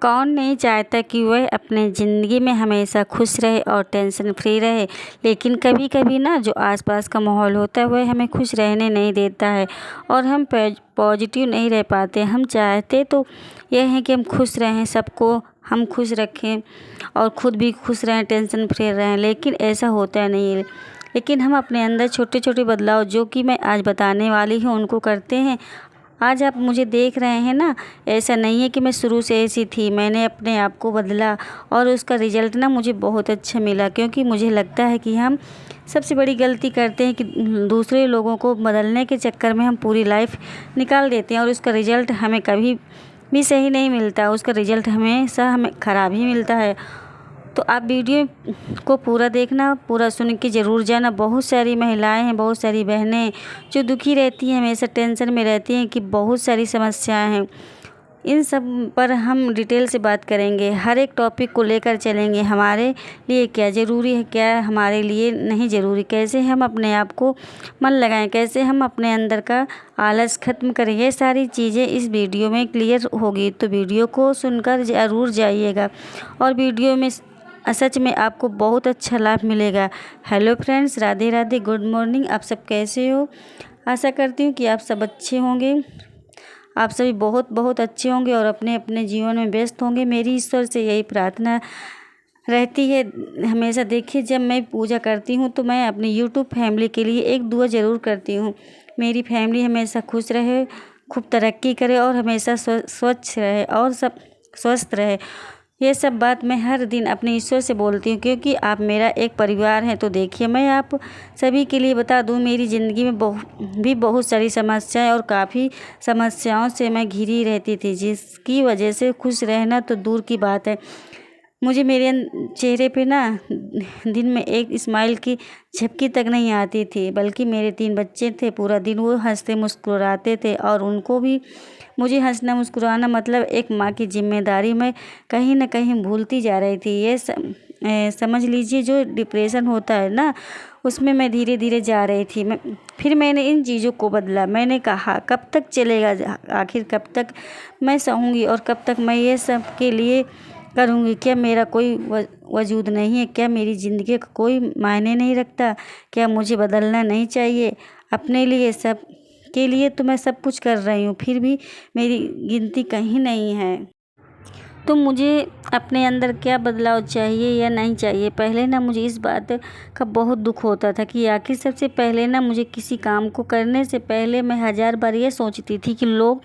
कौन नहीं चाहता कि वह अपने ज़िंदगी में हमेशा खुश रहे और टेंशन फ्री रहे। लेकिन कभी कभी ना जो आसपास का माहौल होता है वह हमें खुश रहने नहीं देता है और हम पॉजिटिव नहीं रह पाते। हम चाहते तो यह है कि हम खुश रहें, सबको हम खुश रखें और ख़ुद भी खुश रहें, टेंशन फ्री रहें, लेकिन ऐसा होता नहीं है। लेकिन हम अपने अंदर छोटे छोटे बदलाव जो कि मैं आज बताने वाली हूँ उनको करते हैं। आज आप मुझे देख रहे हैं ना, ऐसा नहीं है कि मैं शुरू से ऐसी थी। मैंने अपने आप को बदला और उसका रिज़ल्ट ना मुझे बहुत अच्छा मिला, क्योंकि मुझे लगता है कि हम सबसे बड़ी गलती करते हैं कि दूसरे लोगों को बदलने के चक्कर में हम पूरी लाइफ निकाल देते हैं और उसका रिज़ल्ट हमें कभी भी सही नहीं मिलता, उसका रिज़ल्ट हमेशा हमें ख़राब ही मिलता है। तो आप वीडियो को पूरा देखना, पूरा सुन के ज़रूर जाना। बहुत सारी महिलाएं हैं, बहुत सारी बहनें जो दुखी रहती हैं, हमेशा टेंशन में रहती हैं कि बहुत सारी समस्याएं हैं। इन सब पर हम डिटेल से बात करेंगे, हर एक टॉपिक को लेकर चलेंगे। हमारे लिए क्या ज़रूरी है, क्या हमारे लिए नहीं ज़रूरी, कैसे हम अपने आप को मन लगाएं, कैसे हम अपने अंदर का आलस ख़त्म करें, ये सारी चीज़ें इस वीडियो में क्लियर होगी। तो वीडियो को सुनकर ज़रूर जाइएगा और वीडियो में सच में आपको बहुत अच्छा लाभ मिलेगा। Hello friends, Radhe Radhe, good morning. आप सब कैसे हो? आशा करती हूँ कि आप सब अच्छे होंगे, आप सभी बहुत बहुत अच्छे होंगे और अपने अपने जीवन में व्यस्त होंगे। मेरी ईश्वर से यही प्रार्थना रहती है हमेशा। देखिए, जब मैं पूजा करती हूँ तो मैं अपनी यूट्यूब फैमिली के लिए एक दुआ ज़रूर करती हूँ। मेरी फैमिली हमेशा खुश रहे, खूब तरक्की करे और हमेशा स्वच्छ रहे और सब स्वस्थ रहे। ये सब बात मैं हर दिन अपने ईश्वर से बोलती हूँ, क्योंकि आप मेरा एक परिवार हैं। तो देखिए, मैं आप सभी के लिए बता दूँ, मेरी ज़िंदगी में बहुत सारी समस्याएं और काफ़ी समस्याओं से मैं घिरी रहती थी, जिसकी वजह से खुश रहना तो दूर की बात है। मुझे मेरे चेहरे पे ना दिन में एक स्माइल की झपकी तक नहीं आती थी, बल्कि मेरे 3 बच्चे थे, पूरा दिन वो हंसते मुस्कुराते थे और उनको भी मुझे हंसना मुस्कुराना मतलब एक माँ की जिम्मेदारी मैं कहीं ना कहीं भूलती जा रही थी। ये समझ लीजिए, जो डिप्रेशन होता है ना, उसमें मैं धीरे धीरे जा रही थी। फिर मैंने इन चीज़ों को बदला। मैंने कहा, कब तक चलेगा, आखिर कब तक मैं सहूँगी और कब तक मैं ये सब के लिए करूँगी? क्या मेरा कोई वजूद नहीं है? क्या मेरी ज़िंदगी का कोई मायने नहीं रखता? क्या मुझे बदलना नहीं चाहिए? अपने लिए सब के लिए तो मैं सब कुछ कर रही हूँ, फिर भी मेरी गिनती कहीं नहीं है। तो मुझे अपने अंदर क्या बदलाव चाहिए या नहीं चाहिए? पहले ना मुझे इस बात का बहुत दुख होता था कि आखिर सबसे पहले ना मुझे किसी काम को करने से पहले मैं 1000 बार ये सोचती थी कि लोग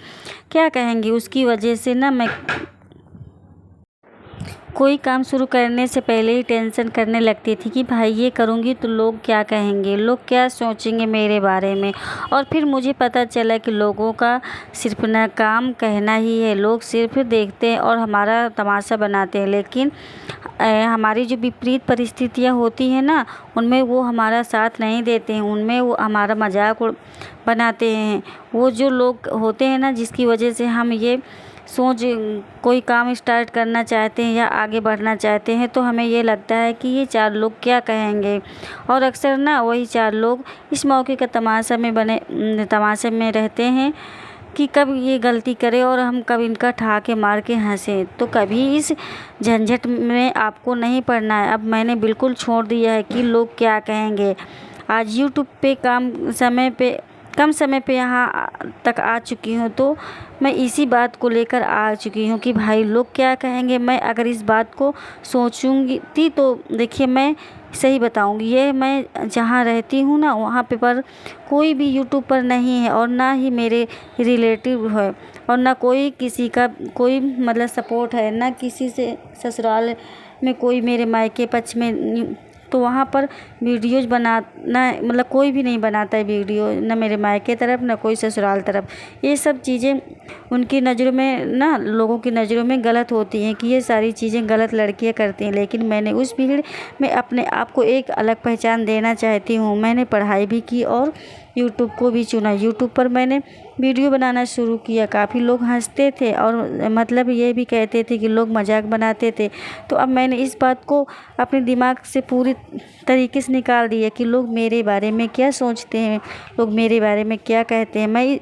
क्या कहेंगे। उसकी वजह से ना मैं कोई काम शुरू करने से पहले ही टेंशन करने लगती थी कि भाई ये करूँगी तो लोग क्या कहेंगे, लोग क्या सोचेंगे मेरे बारे में। और फिर मुझे पता चला कि लोगों का सिर्फ ना काम कहना ही है, लोग सिर्फ देखते हैं और हमारा तमाशा बनाते हैं। लेकिन हमारी जो विपरीत परिस्थितियाँ होती हैं ना, उनमें वो हमारा साथ नहीं देते हैं, उनमें वो हमारा मजाक बनाते हैं। वो जो लोग होते हैं ना, जिसकी वजह से हम ये कोई काम स्टार्ट करना चाहते हैं या आगे बढ़ना चाहते हैं, तो हमें ये लगता है कि ये 4 लोग क्या कहेंगे। और अक्सर ना वही 4 लोग इस मौके का तमाशे में रहते हैं कि कब ये गलती करे और हम कब इनका ठहाके मार के हंसें। तो कभी इस झंझट में आपको नहीं पड़ना है। अब मैंने बिल्कुल छोड़ दिया है कि लोग क्या कहेंगे। आज यूट्यूब पे कम समय पे यहाँ तक आ चुकी हूँ, तो मैं इसी बात को लेकर आ चुकी हूँ कि भाई लोग क्या कहेंगे। मैं अगर इस बात को सोचूंगी तो देखिए, मैं सही बताऊंगी, ये मैं जहाँ रहती हूँ ना, वहाँ पे पर कोई भी यूट्यूब पर नहीं है और ना ही मेरे रिलेटिव है और ना कोई किसी का कोई मतलब सपोर्ट है, ना किसी से ससुराल में कोई मेरे मायके पक्ष में। तो वहाँ पर वीडियोज़ बनाना मतलब कोई भी नहीं बनाता है वीडियो, ना मेरे मायके तरफ ना कोई ससुराल तरफ। ये सब चीज़ें उनकी नज़रों में ना, लोगों की नज़रों में गलत होती हैं कि ये सारी चीज़ें गलत लड़कियां करती हैं। लेकिन मैंने उस भीड़ में अपने आप को एक अलग पहचान देना चाहती हूँ। मैंने पढ़ाई भी की और यूट्यूब को भी चुना। यूट्यूब पर मैंने वीडियो बनाना शुरू किया। काफ़ी लोग हंसते थे और मतलब ये भी कहते थे कि लोग मजाक बनाते थे। तो अब मैंने इस बात को अपने दिमाग से पूरी तरीके से निकाल दिया कि लोग मेरे बारे में क्या सोचते हैं, लोग मेरे बारे में क्या कहते हैं। मैं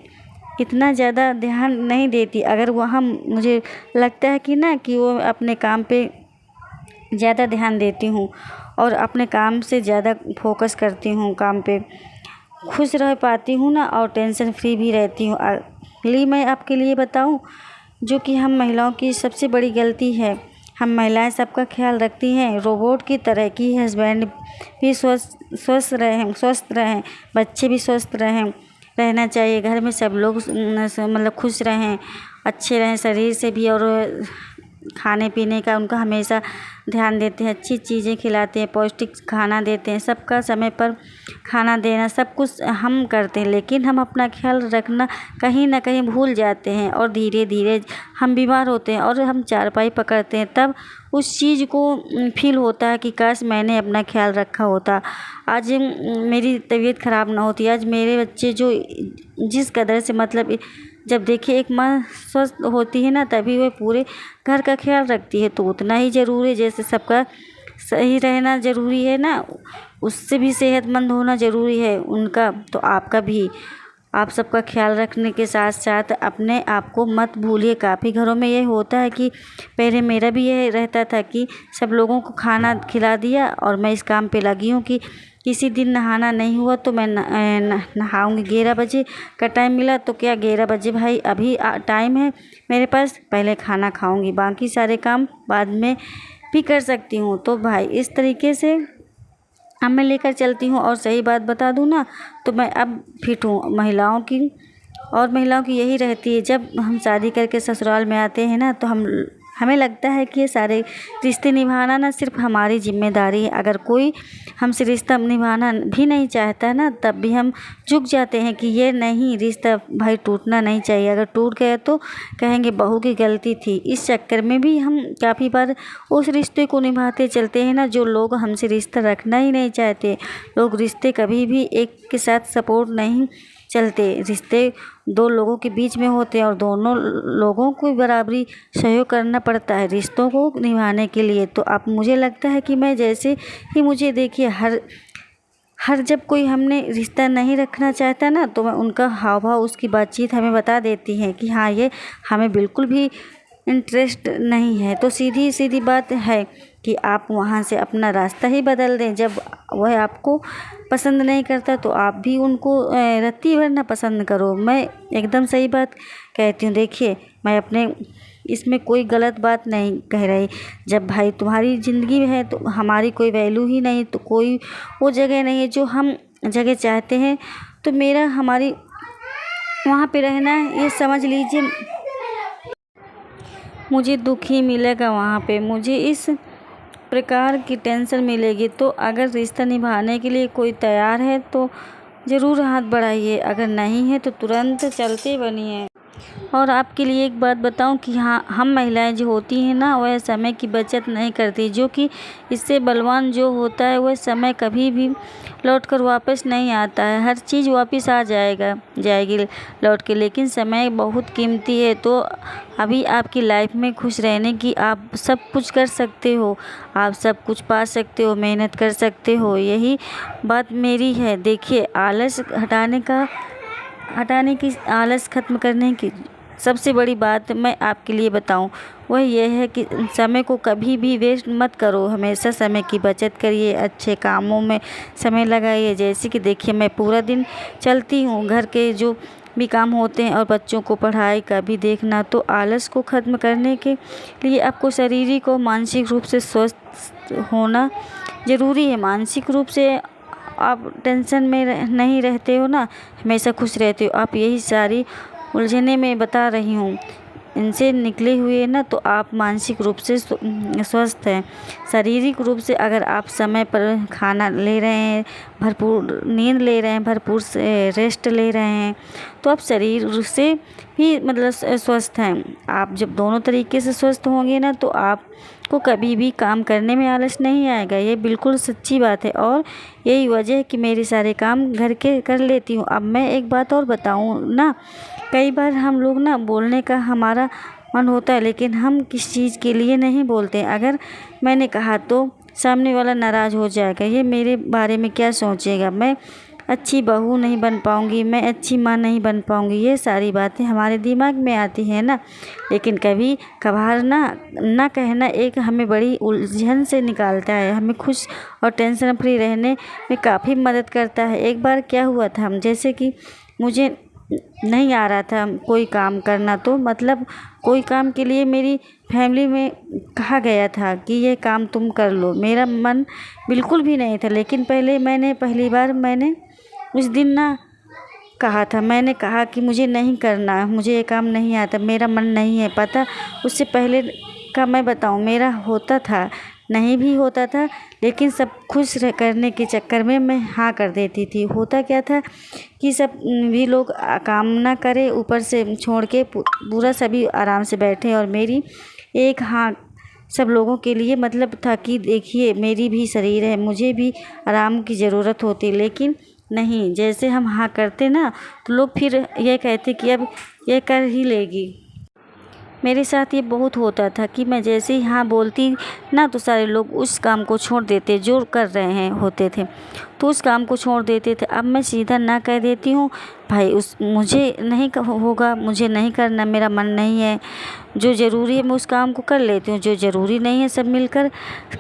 इतना ज़्यादा ध्यान नहीं देती। अगर वहाँ मुझे लगता है कि ना कि वो अपने काम पे ज़्यादा ध्यान देती हूँ और अपने काम से ज़्यादा फोकस करती हूँ काम पे, खुश रह पाती हूँ ना और टेंशन फ्री भी रहती हूँ। अगली मैं आपके लिए बताऊँ जो कि हम महिलाओं की सबसे बड़ी गलती है। हम महिलाएं सबका ख्याल रखती हैं रोबोट की तरह कि हस्बैंड भी स्वस्थ रहें, बच्चे भी स्वस्थ रहना चाहिए, घर में सब लोग मतलब खुश रहें, अच्छे रहें शरीर से भी, और खाने पीने का उनका हमेशा ध्यान देते हैं, अच्छी चीज़ें खिलाते हैं, पौष्टिक खाना देते हैं, सबका समय पर खाना देना सब कुछ हम करते हैं। लेकिन हम अपना ख्याल रखना कहीं ना कहीं भूल जाते हैं और धीरे धीरे हम बीमार होते हैं और हम चारपाई पकड़ते हैं। तब उस चीज़ को फील होता है कि काश मैंने अपना ख्याल रखा होता, आज मेरी तबीयत ख़राब ना होती, आज मेरे बच्चे जो जिस कदर से मतलब जब देखिए एक माँ स्वस्थ होती है ना तभी वह पूरे घर का ख्याल रखती है। तो उतना ही ज़रूरी है जैसे सबका सही रहना ज़रूरी है ना, उससे भी सेहतमंद होना ज़रूरी है उनका, तो आपका भी। आप सबका ख्याल रखने के साथ साथ अपने आप को मत भूलिए। काफ़ी घरों में ये होता है कि पहले मेरा भी ये रहता था कि सब लोगों को खाना खिला दिया और मैं इस काम पे लगी हूँ कि किसी दिन नहाना नहीं हुआ तो मैं नहाऊंगी। 11 बजे का टाइम मिला तो क्या 11 बजे भाई अभी टाइम है मेरे पास, पहले खाना खाऊंगी, बाकी सारे काम बाद में भी कर सकती हूँ। तो भाई इस तरीके से अब मैं लेकर चलती हूँ। और सही बात बता दूँ ना तो मैं अब फिट हूँ महिलाओं की, और महिलाओं की यही रहती है जब हम शादी करके ससुराल में आते हैं ना तो हमें लगता है कि ये सारे रिश्ते निभाना ना सिर्फ हमारी जिम्मेदारी है। अगर कोई हमसे रिश्ता निभाना भी नहीं चाहता ना तब भी हम झुक जाते हैं कि ये नहीं, रिश्ता भाई टूटना नहीं चाहिए, अगर टूट गया तो कहेंगे बहू की गलती थी। इस चक्कर में भी हम काफ़ी बार उस रिश्ते को निभाते चलते हैं ना जो लोग हमसे रिश्ता रखना ही नहीं चाहते। लोग रिश्ते कभी भी एक के साथ सपोर्ट नहीं चलते, रिश्ते दो लोगों के बीच में होते हैं और दोनों लोगों को बराबरी सहयोग करना पड़ता है रिश्तों को निभाने के लिए। तो अब मुझे लगता है कि मैं जैसे ही मुझे देखिए हर जब कोई हमने रिश्ता नहीं रखना चाहता ना तो मैं उनका हाव भाव उसकी बातचीत हमें बता देती हैं कि हाँ ये हमें बिल्कुल भी इंटरेस्ट नहीं है। तो सीधी सीधी बात है कि आप वहाँ से अपना रास्ता ही बदल दें। जब वह आपको पसंद नहीं करता तो आप भी उनको रत्ती भर ना पसंद करो। मैं एकदम सही बात कहती हूँ। देखिए मैं अपने इसमें कोई गलत बात नहीं कह रही। जब भाई तुम्हारी ज़िंदगी में है तो हमारी कोई वैल्यू ही नहीं, तो कोई वो जगह नहीं है जो हम जगह चाहते हैं, तो मेरा हमारी वहाँ पे रहना ये समझ लीजिए मुझे दुख ही मिलेगा वहाँ पे, मुझे इस प्रकार की टेंशन मिलेगी। तो अगर रिश्ता निभाने के लिए कोई तैयार है तो ज़रूर हाथ बढ़ाइए, अगर नहीं है तो तुरंत चलते बनिए। और आपके लिए एक बात बताऊं कि हाँ हम महिलाएं जो होती हैं ना वह समय की बचत नहीं करती, जो कि इससे बलवान जो होता है वह समय कभी भी लौट कर वापस नहीं आता है। हर चीज़ वापस आ जाएगी लौट के, लेकिन समय बहुत कीमती है। तो अभी आपकी लाइफ में खुश रहने की आप सब कुछ कर सकते हो, आप सब कुछ पा सकते हो, मेहनत कर सकते हो, यही बात मेरी है। देखिए आलस हटाने की आलस ख़त्म करने की सबसे बड़ी बात मैं आपके लिए बताऊं वह यह है कि समय को कभी भी वेस्ट मत करो, हमेशा समय की बचत करिए, अच्छे कामों में समय लगाइए। जैसे कि देखिए मैं पूरा दिन चलती हूँ, घर के जो भी काम होते हैं और बच्चों को पढ़ाई का भी देखना। तो आलस को ख़त्म करने के लिए आपको शारीरिक और मानसिक रूप से स्वस्थ होना ज़रूरी है। मानसिक रूप से आप टेंशन में नहीं रहते हो ना, हमेशा खुश रहते हो। आप यही सारी उलझने में बता रही हूँ, इनसे निकले हुए ना तो आप मानसिक रूप से स्वस्थ हैं। शारीरिक रूप से अगर आप समय पर खाना ले रहे हैं, भरपूर नींद ले रहे हैं, भरपूर से रेस्ट ले रहे हैं, तो आप शरीर से भी मतलब स्वस्थ हैं। आप जब दोनों तरीके से स्वस्थ होंगे ना तो आपको कभी भी काम करने में आलस नहीं आएगा। ये बिल्कुल सच्ची बात है और यही वजह है कि मेरे सारे काम घर के कर लेती हूँ। अब मैं एक बात और बताऊँ ना, कई बार हम लोग ना बोलने का हमारा मन होता है लेकिन हम किस चीज़ के लिए नहीं बोलते। अगर मैंने कहा तो सामने वाला नाराज़ हो जाएगा, ये मेरे बारे में क्या सोचेगा, मैं अच्छी बहू नहीं बन पाऊँगी, मैं अच्छी माँ नहीं बन पाऊँगी, ये सारी बातें हमारे दिमाग में आती हैं ना। लेकिन कभी कभार ना कहना एक हमें बड़ी उलझन से निकालता है, हमें खुश और टेंशन फ्री रहने में काफ़ी मदद करता है। एक बार क्या हुआ था, जैसे कि मुझे नहीं आ रहा था कोई काम करना, तो मतलब कोई काम के लिए मेरी फैमिली में कहा गया था कि ये काम तुम कर लो। मेरा मन बिल्कुल भी नहीं था, लेकिन पहली बार मैंने उस दिन मैंने कहा कि मुझे नहीं करना, मुझे ये काम नहीं आता, मेरा मन नहीं है। पता उससे पहले का मैं बताऊं, मेरा होता था, नहीं भी होता था, लेकिन सब खुश करने के चक्कर में मैं हाँ कर देती थी। होता क्या था कि सब भी लोग काम ना करे, ऊपर से छोड़ के पूरा सभी आराम से बैठे, और मेरी एक हाँ सब लोगों के लिए मतलब था कि देखिए मेरी भी शरीर है, मुझे भी आराम की ज़रूरत होती। लेकिन नहीं, जैसे हम हाँ करते ना, तो लोग फिर ये कहते कि अब ये कर ही लेगी। मेरे साथ ये बहुत होता था कि मैं जैसे ही हाँ बोलती ना, तो सारे लोग उस काम को छोड़ देते जो कर रहे हैं होते थे, तो उस काम को छोड़ देते थे। अब मैं सीधा ना कह देती हूँ, भाई मुझे नहीं होगा, मुझे नहीं करना, मेरा मन नहीं है। जो ज़रूरी है मैं उस काम को कर लेती हूँ, जो ज़रूरी नहीं है सब मिलकर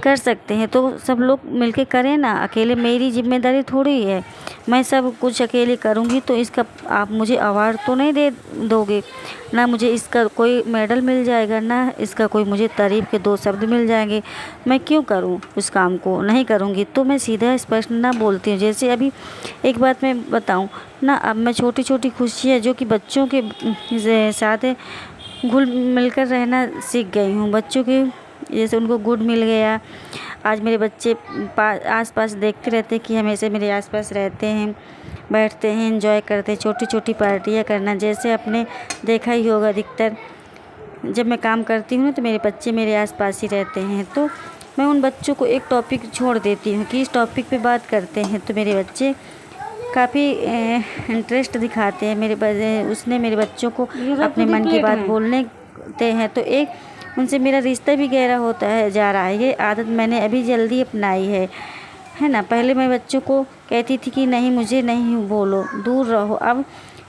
कर सकते हैं, तो सब लोग मिलकर करें ना। अकेले मेरी जिम्मेदारी थोड़ी है, मैं सब कुछ अकेले करूँगी तो इसका आप मुझे अवार्ड तो नहीं दे दोगे ना, मुझे इसका कोई मेडल मिल जाएगा ना, इसका कोई मुझे तारीफ़ के 2 शब्द मिल जाएंगे। मैं क्यों करूँ उस काम को, नहीं करूँगी। तो मैं सीधा स्पष्ट ना बोलती हूँ। जैसे अभी एक बात मैं बताऊँ ना, अब मैं छोटी छोटी खुशियाँ जो कि बच्चों के साथ घुल मिलकर रहना सीख गई हूँ। बच्चों के जैसे उनको गुड मिल गया, आज मेरे बच्चे आस-पास देखते रहते कि हमेशा मेरे आस-पास रहते हैं, बैठते हैं, एंजॉय करते हैं, छोटी छोटी पार्टियाँ करना। जैसे आपने देखा ही होगा, अधिकतर जब मैं काम करती हूँ तो मेरे बच्चे मेरे आस-पास ही रहते हैं, तो मैं उन बच्चों को एक टॉपिक छोड़ देती हूँ कि इस टॉपिक पे बात करते हैं, तो मेरे बच्चे काफ़ी इंटरेस्ट दिखाते हैं। उसने मेरे बच्चों को अपने मन की बात बोलने देते हैं, तो एक उनसे मेरा रिश्ता भी गहरा होता है जा रहा है। ये आदत मैंने अभी जल्दी अपनाई है ना। पहले मैं बच्चों को कहती थी कि नहीं, मुझे नहीं बोलो, दूर रहो। अब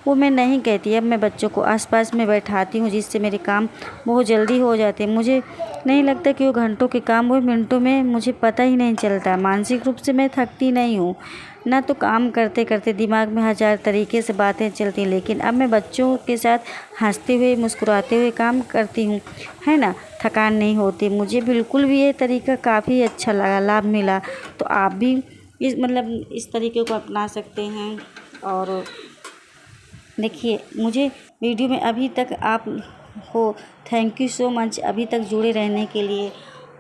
वो मैं नहीं कहती, अब मैं बच्चों को आसपास में बैठाती हूँ, जिससे मेरे काम बहुत जल्दी हो जाते हैं। मुझे नहीं लगता कि वो घंटों के काम वो मिनटों में, मुझे पता ही नहीं चलता। मानसिक रूप से मैं थकती नहीं हूँ ना, तो काम करते करते दिमाग में 1000 तरीके से बातें चलती, लेकिन अब मैं बच्चों के साथ हंसते हुए मुस्कुराते हुए काम करती हूँ, है ना। थकान नहीं होती मुझे बिल्कुल भी। ये तरीका काफ़ी अच्छा लगा, लाभ मिला। तो आप भी इस तरीके को अपना सकते हैं। और देखिए, मुझे वीडियो में अभी तक आप हो, थैंक यू सो मच अभी तक जुड़े रहने के लिए।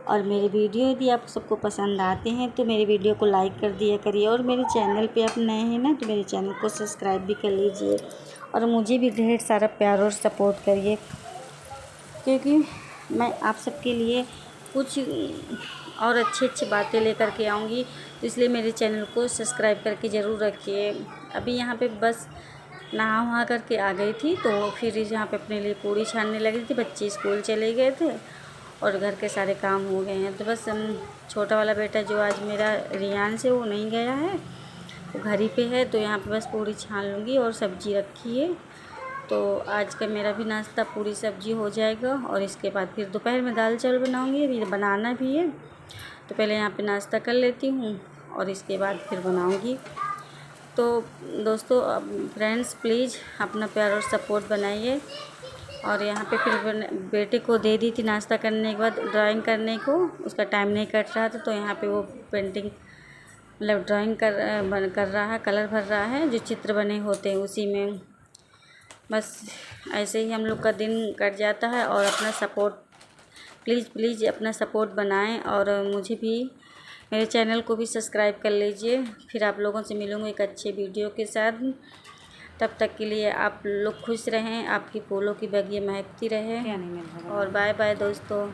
और मेरे वीडियो यदि आप सबको पसंद आते हैं तो मेरे वीडियो को लाइक कर दिया करिए, और मेरे चैनल पे आप नए हैं ना, तो मेरे चैनल को सब्सक्राइब भी कर लीजिए, और मुझे भी ढेर सारा प्यार और सपोर्ट करिए, क्योंकि मैं आप सबके लिए कुछ और अच्छी बातें लेकर के आऊँगी। तो इसलिए मेरे चैनल को सब्सक्राइब करके ज़रूर रखिए। अभी यहाँ पे बस नहा वहा करके आ गई थी, तो फिर यहाँ पे अपने लिए पूड़ी छानने लगी थी। बच्चे स्कूल चले गए थे और घर के सारे काम हो गए हैं, तो बस छोटा वाला बेटा जो आज मेरा रियान से, वो नहीं गया है, वो घर ही पे है। तो यहाँ पे बस पूड़ी छान लूँगी और सब्ज़ी रखी है, तो आज का मेरा भी नाश्ता पूरी सब्ज़ी हो जाएगा। और इसके बाद फिर दोपहर में दाल चावल बनाऊँगी, अभी बनाना भी है, तो पहले यहाँ पे नाश्ता कर लेती हूँ और इसके बाद फिर बनाऊँगी। तो दोस्तों, फ्रेंड्स, प्लीज़ अपना प्यार और सपोर्ट बनाइए। और यहाँ पे फिर बेटे को दे दी थी नाश्ता करने के बाद ड्राइंग करने को, उसका टाइम नहीं कट रहा था, तो यहाँ पे वो पेंटिंग ड्राइंग कर रहा है, कलर भर रहा है, जो चित्र बने होते हैं उसी में। बस ऐसे ही हम लोग का दिन कट जाता है। और अपना सपोर्ट प्लीज़ अपना सपोर्ट बनाएं, और मुझे भी, मेरे चैनल को भी सब्सक्राइब कर लीजिए। फिर आप लोगों से मिलूँगी एक अच्छे वीडियो के साथ। तब तक के लिए आप लोग खुश रहें, आपकी फूलों की बगिया महकती रहे, और बाय बाय दोस्तों।